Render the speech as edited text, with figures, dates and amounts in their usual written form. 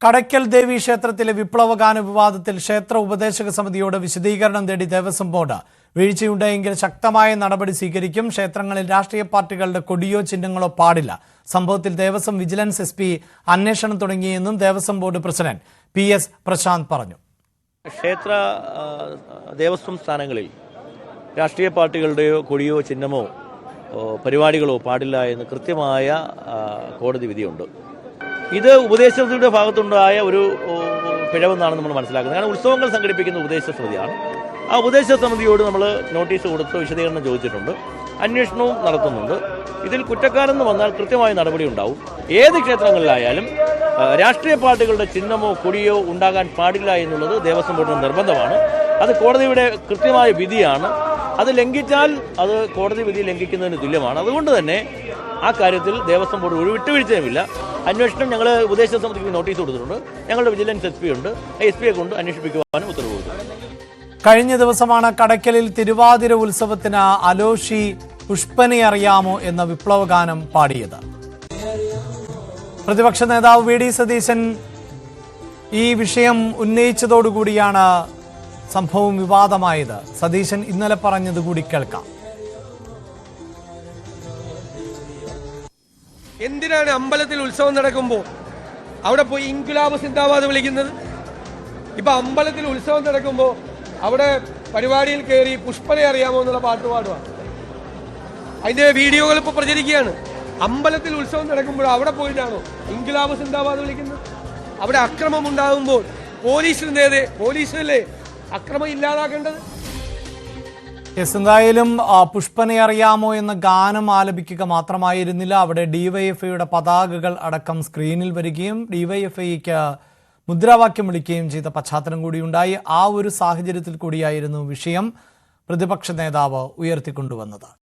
കടയ്ക്കൽ ദേവി ക്ഷേത്രത്തിലെ വിപ്ലവഗാന വിവാദത്തിൽ ക്ഷേത്ര ഉപദേശക സമിതിയോട് വിശദീകരണം തേടി ദേവസ്വം ബോർഡ് വീഴ്ചയുണ്ടെങ്കിൽ ശക്തമായ നടപടി സ്വീകരിക്കും. ക്ഷേത്രങ്ങളിൽ രാഷ്ട്രീയ പാർട്ടികളുടെ കൊടിയോ ചിഹ്നങ്ങളോ പാടില്ല. സംഭവത്തിൽ ദേവസ്വം വിജിലൻസ് SP അന്വേഷണം തുടങ്ങിയെന്നും Devaswom board president PS Prasanth പറഞ്ഞു. ക്ഷേത്ര ദേവസ്വം സ്ഥാനങ്ങളിൽ രാഷ്ട്രീയ പാർട്ടികളുടെയോ കൊടിയോ ചിഹ്നമോ പരിപാടികളോ പാടില്ല എന്ന് കൃത്യമായ കോടതി വിധിയുണ്ട്. ഇത് ഉപദേശസമിതിയുടെ ഭാഗത്തുണ്ടായ ഒരു പിഴവെന്നാണ് നമ്മൾ മനസ്സിലാക്കുന്നത്. കാരണം ഉത്സവങ്ങൾ സംഘടിപ്പിക്കുന്ന ഉപദേശ സമിതിയാണ്. ആ ഉപദേശ സമിതിയോട് നമ്മൾ നോട്ടീസ് കൊടുത്ത് വിശദീകരണം ചോദിച്ചിട്ടുണ്ട്. അന്വേഷണവും നടത്തുന്നുണ്ട്. ഇതിൽ കുറ്റക്കാരെന്ന് വന്നാൽ കൃത്യമായ നടപടി ഉണ്ടാവും. ഏത് ക്ഷേത്രങ്ങളിലായാലും രാഷ്ട്രീയ പാർട്ടികളുടെ ചിഹ്നമോ കൊടിയോ ഉണ്ടാകാൻ പാടില്ല എന്നുള്ളത് ദേവസ്വം ബോർഡിന് നിർബന്ധമാണ്. അത് കോടതിയുടെ കൃത്യമായ വിധിയാണ്. അത് ലംഘിച്ചാൽ അത് കോടതി വിധി ലംഘിക്കുന്നതിന് തുല്യമാണ്. അതുകൊണ്ട് തന്നെ ആ കാര്യത്തിൽ ദേവസ്വം ബോർഡ് ഒരു വിട്ടുവീഴ്ചയുമില്ല. അന്വേഷണം ഞങ്ങൾ ഉപദേശ സമിതിക്ക് നോട്ടീസ് കൊടുത്തിട്ടുണ്ട്. ഞങ്ങളുടെ വിജിലൻസ് SP ഉണ്ട്. SP കൊണ്ട് അന്വേഷിപ്പിക്കുവാനും ഉത്തരവ് കൊടുത്തു. കഴിഞ്ഞ ദിവസമാണ് കടയ്ക്കലിൽ തിരുവാതിര ഉത്സവത്തിന് അലോഷി പുഷ്പനെ അറിയാമോ എന്ന വിപ്ലവഗാനം പാടിയത്. പ്രതിപക്ഷ നേതാവ് VD സതീശൻ ഈ വിഷയം ഉന്നയിച്ചതോടുകൂടിയാണ് സംഭവം വിവാദമായത്. സതീശൻ ഇന്നലെ പറഞ്ഞത് കൂടി കേൾക്കാം. എന്തിനാണ് അമ്പലത്തിൽ ഉത്സവം നടക്കുമ്പോൾ അവിടെ പോയി ഇൻക്ലാബ് സിന്ദാബാദ് വിളിക്കുന്നത്? ഇപ്പൊ അമ്പലത്തിൽ ഉത്സവം നടക്കുമ്പോൾ അവിടെ പരിപാടിയിൽ കയറി പുഷ്പനെ അറിയാമോ എന്നുള്ള പാട്ട് പാടുക. അതിന്റെ വീഡിയോകൾ ഇപ്പൊ പ്രചരിക്കുകയാണ്. അമ്പലത്തിൽ ഉത്സവം നടക്കുമ്പോൾ അവിടെ പോയിട്ടാണോ ഇൻക്ലാബ് സിന്ദാബാദ് വിളിക്കുന്നത്? അവിടെ അക്രമം ഉണ്ടാകുമ്പോൾ പോലീസിനല്ലേ അക്രമം ഇല്ലാതാക്കേണ്ടത്? എന്തായാലും പുഷ്പനെ അറിയാമോ എന്ന ഗാനം ആലപിക്കുക മാത്രമായിരുന്നില്ല. അവിടെ DYFIയുടെ പതാകകൾ അടക്കം സ്ക്രീനിൽ വരികയും DYFIക്ക് മുദ്രാവാക്യം വിളിക്കുകയും ചെയ്ത പശ്ചാത്തലം കൂടിയുണ്ടായി. ആ ഒരു സാഹചര്യത്തിൽ കൂടിയായിരുന്നു വിഷയം പ്രതിപക്ഷ നേതാവ് ഉയർത്തിക്കൊണ്ടുവന്നത്.